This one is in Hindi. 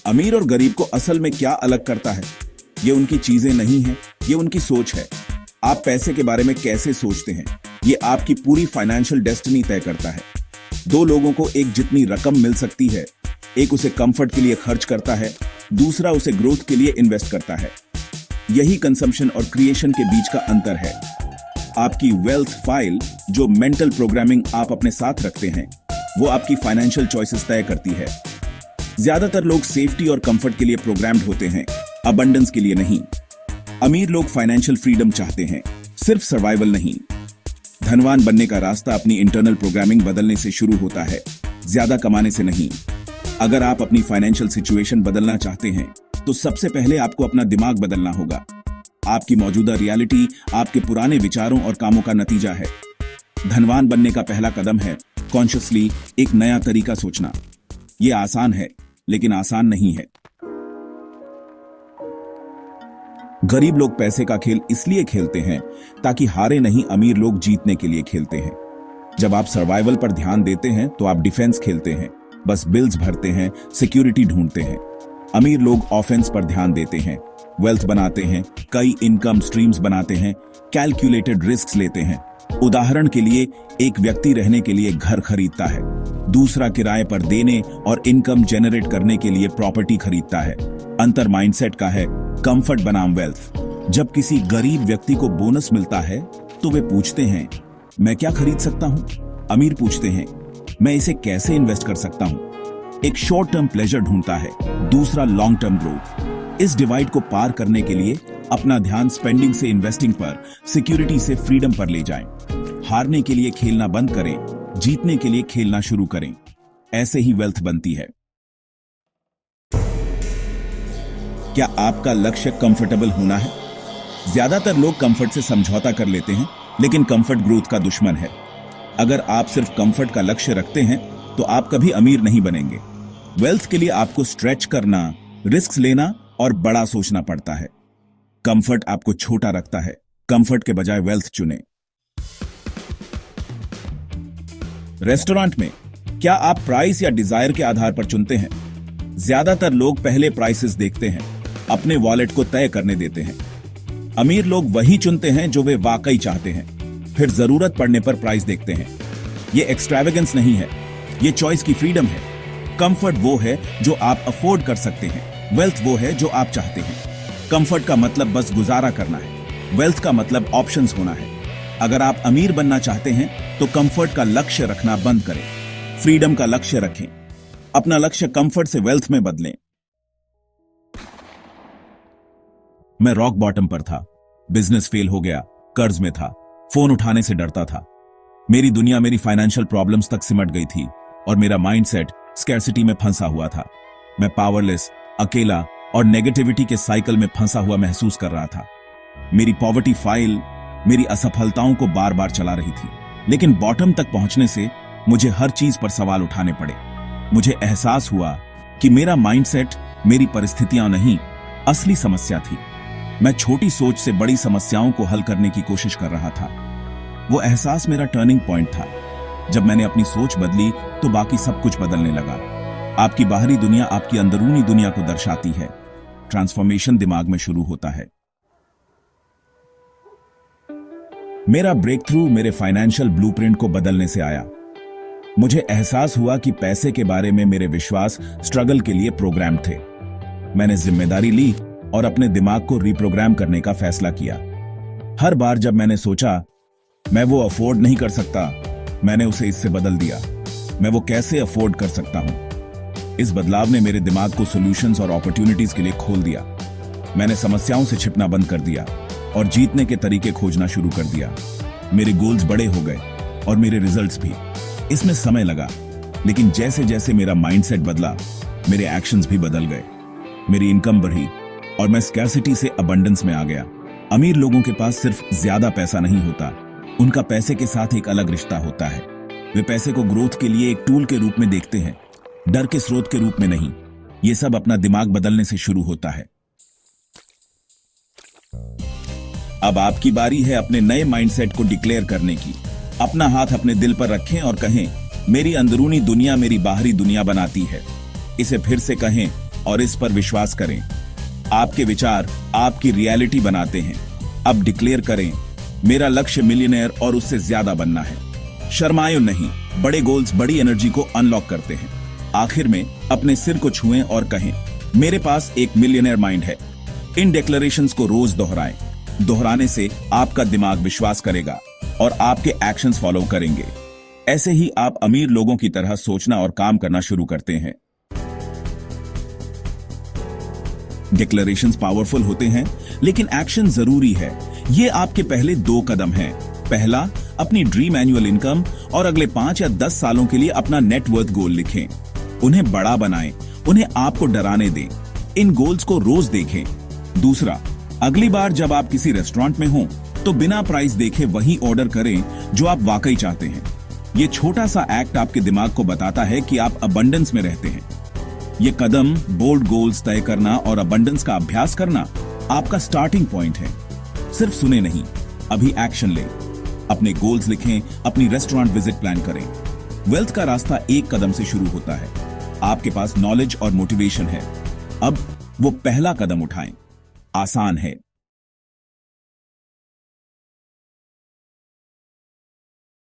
अमीर और गरीब को असल में क्या अलग करता है? ये उनकी चीजें नहीं है, ये उनकी सोच है। आप पैसे के बारे में कैसे सोचते हैं, ये आपकी पूरी फाइनेंशियल डेस्टिनी तय करता है। दो लोगों को एक जितनी रकम मिल सकती है, एक उसे कंफर्ट के लिए खर्च करता है, दूसरा उसे ग्रोथ के लिए इन्वेस्ट करता है। यही कंजम्पशन और क्रिएशन के बीच का अंतर है। आपकी वेल्थ फाइल, जो मेंटल प्रोग्रामिंग आप अपने साथ रखते हैं, वो आपकी फाइनेंशियल चॉइसेस तय करती है। ज्यादातर लोग सेफ्टी और कंफर्ट के लिए प्रोग्राम्ड होते हैं, अबंडेंस के लिए नहीं। अमीर लोग फाइनेंशियल फ्रीडम चाहते हैं, सिर्फ सर्वाइवल नहीं। धनवान बनने का रास्ता अपनी इंटरनल प्रोग्रामिंग बदलने से शुरू होता है, ज्यादा कमाने से नहीं। अगर आप अपनी फाइनेंशियल सिचुएशन बदलना चाहते हैं, तो सबसे पहले आपको अपना दिमाग बदलना होगा। आपकी मौजूदा रियलिटी आपके पुराने विचारों और कामों का नतीजा है। धनवान बनने का पहला कदम है कॉन्शियसली एक नया तरीका सोचना। यह आसान है, लेकिन आसान नहीं है। गरीब लोग पैसे का खेल इसलिए खेलते हैं ताकि हारे नहीं, अमीर लोग जीतने के लिए खेलते हैं। जब आप सर्वाइवल पर ध्यान देते हैं तो आप डिफेंस खेलते हैं, बस बिल्स भरते हैं, सिक्योरिटी ढूंढते हैं। अमीर लोग ऑफेंस पर ध्यान देते हैं, वेल्थ बनाते हैं, कई इनकम स्ट्रीम्स बनाते हैं, कैलकुलेटेड रिस्क लेते हैं। उदाहरण के लिए, एक व्यक्ति रहने के लिए घर खरीदता है, दूसरा किराए पर देने और इनकम जनरेट करने के लिए प्रॉपर्टी खरीदता है। अंतर माइंडसेट का है, कंफर्ट बनाम वेल्थ। जब किसी गरीब व्यक्ति को बोनस मिलता है तो वे पूछते हैं, मैं क्या खरीद सकता हूं? अमीर पूछते हैं, मैं इसे कैसे इन्वेस्ट कर सकता हूं? एक शॉर्ट टर्म प्लेजर ढूंढता है, दूसरा लॉन्ग टर्म ग्रोथ। इस डिवाइड को पार करने के लिए अपना ध्यान स्पेंडिंग से इन्वेस्टिंग पर, सिक्योरिटी से फ्रीडम पर ले जाएं। हारने के लिए खेलना बंद करें, जीतने के लिए खेलना शुरू करें। ऐसे ही वेल्थ बनती है। क्या आपका लक्ष्य कंफर्टेबल होना है? ज्यादातर लोग कंफर्ट से समझौता कर लेते हैं, लेकिन कंफर्ट ग्रोथ का दुश्मन है। अगर आप सिर्फ कंफर्ट का लक्ष्य रखते हैं तो आप कभी अमीर नहीं बनेंगे। वेल्थ के लिए आपको स्ट्रेच करना, रिस्क लेना और बड़ा सोचना पड़ता है। कंफर्ट आपको छोटा रखता है। कंफर्ट के बजाय वेल्थ चुनें। रेस्टोरेंट में क्या आप प्राइस या डिजायर के आधार पर चुनते हैं? ज्यादातर लोग पहले प्राइसेस देखते हैं, अपने वॉलेट को तय करने देते हैं। अमीर लोग वही चुनते हैं जो वे वाकई चाहते हैं, फिर जरूरत पड़ने पर प्राइस देखते हैं। यह एक्सट्रावेगेंस नहीं है, यह चॉइस की फ्रीडम है। कंफर्ट वो है जो आप अफोर्ड कर सकते हैं, वेल्थ वो है जो आप चाहते हैं। कंफर्ट का मतलब बस गुजारा करना है, वेल्थ का मतलब ऑप्शंस होना है। अगर आप अमीर बनना चाहते हैं तो कंफर्ट का लक्ष्य रखना बंद करें, फ्रीडम का लक्ष्य रखें। अपना लक्ष्य कंफर्ट से वेल्थ में बदलें। मैं रॉक बॉटम पर था, बिजनेस फेल हो गया, कर्ज में था, फोन उठाने से डरता था। मेरी दुनिया मेरी फाइनेंशियल प्रॉब्लम्स तक सिमट गई थी और मेरा माइंडसेट स्कैर्सिटी में फंसा हुआ था। मैं पावरलेस, अकेला और नेगेटिविटी के साइकिल में फंसा हुआ महसूस कर रहा था। मेरी पॉवर्टी फाइल मेरी असफलताओं को बार बार चला रही थी, लेकिन बॉटम तक पहुंचने से मुझे हर चीज पर सवाल उठाने पड़े। मुझे एहसास हुआ कि मेरा माइंडसेट मेरी परिस्थितियां नहीं, असली समस्या थी। मैं छोटी सोच से बड़ी समस्याओं को हल करने की कोशिश कर रहा था। वो एहसास मेरा टर्निंग पॉइंट था। जब मैंने अपनी सोच बदली तो बाकी सब कुछ बदलने लगा। आपकी बाहरी दुनिया आपकी अंदरूनी दुनिया को दर्शाती है। ट्रांसफॉर्मेशन दिमाग में शुरू होता है। मेरा ब्रेक थ्रू मेरे फाइनेंशियल ब्लूप्रिंट को बदलने से आया। मुझे एहसास हुआ कि पैसे के बारे में मेरे विश्वास स्ट्रगल के लिए प्रोग्राम थे। मैंने जिम्मेदारी ली और अपने दिमाग को रिप्रोग्राम करने का फैसला किया। हर बार जब मैंने सोचा मैं वो अफोर्ड नहीं कर सकता, मैंने उसे इससे बदल दिया, मैं वो कैसे अफोर्ड कर सकता हूं। इस बदलाव ने मेरे दिमाग को सॉल्यूशंस और अपॉर्चुनिटीज के लिए खोल दिया। मैंने समस्याओं से छिपना बंद कर दिया और जीतने के तरीके खोजना शुरू कर दिया। मेरे गोल्स बड़े हो गए और मेरे रिजल्ट्स भी। इसमें समय लगा, लेकिन जैसे जैसे मेरा माइंडसेट बदला, मेरे एक्शंस भी बदल गए। मेरी इनकम बढ़ी और मैं स्कैर्सिटी से अबंडेंस में आ गया। अमीर लोगों के पास सिर्फ ज्यादा पैसा नहीं होता, उनका पैसे के साथ एक अलग रिश्ता होता है। वे पैसे को ग्रोथ के लिए एक टूल के रूप में देखते हैं, डर के स्रोत के रूप में नहीं। यह सब अपना दिमाग बदलने से शुरू होता है। अब आपकी बारी है अपने नए माइंडसेट को डिक्लेयर करने की। अपना हाथ अपने दिल पर रखें और कहें, मेरी अंदरूनी दुनिया मेरी बाहरी दुनिया बनाती है। इसे फिर से कहें और इस पर विश्वास करें। आपके विचार आपकी रियलिटी बनाते हैं। अब डिक्लेयर करें, मेरा लक्ष्य मिलियनेयर और उससे ज्यादा बनना है। शर्माएं नहीं, बड़े गोल्स बड़ी एनर्जी को अनलॉक करते हैं। आखिर में अपने सिर को छुएं और कहें, मेरे पास एक मिलियनेयर माइंड है। इन डिक्लेरेशंस को रोज दोहराएं। दोहराने से आपका दिमाग विश्वास करेगा और आपके एक्शंस फॉलो करेंगे। ऐसे ही आप अमीर लोगों की तरह सोचना और काम करना शुरू करते हैं। डिक्लेरेशंस पावरफुल होते हैं, लेकिन एक्शन जरूरी है। ये आपके पहले 2 कदम हैं। पहला, अपनी ड्रीम एनुअल इनकम और अगले 5 या 10 सालों के लिए अपना नेटवर्थ गोल लिखें। उन्हें बड़ा बनाएं, उन्हें आपको डराने दें। इन गोल्स को रोज देखें। दूसरा, अगली बार जब आप किसी रेस्टोरेंट में हों तो बिना प्राइस देखे वही ऑर्डर करें जो आप वाकई चाहते हैं। ये छोटा सा एक्ट आपके दिमाग को बताता है कि आप अबंडेंस में रहते हैं। ये कदम, बोल्ड गोल्स तय करना और अबंडेंस का अभ्यास करना, आपका स्टार्टिंग पॉइंट है। सिर्फ सुने नहीं, अभी एक्शन लें। अपने गोल्स लिखें, अपनी रेस्टोरेंट विजिट प्लान करें। वेल्थ का रास्ता एक कदम से शुरू होता है। आपके पास नॉलेज और मोटिवेशन है। अब वो पहला कदम उठाएं। आसान है,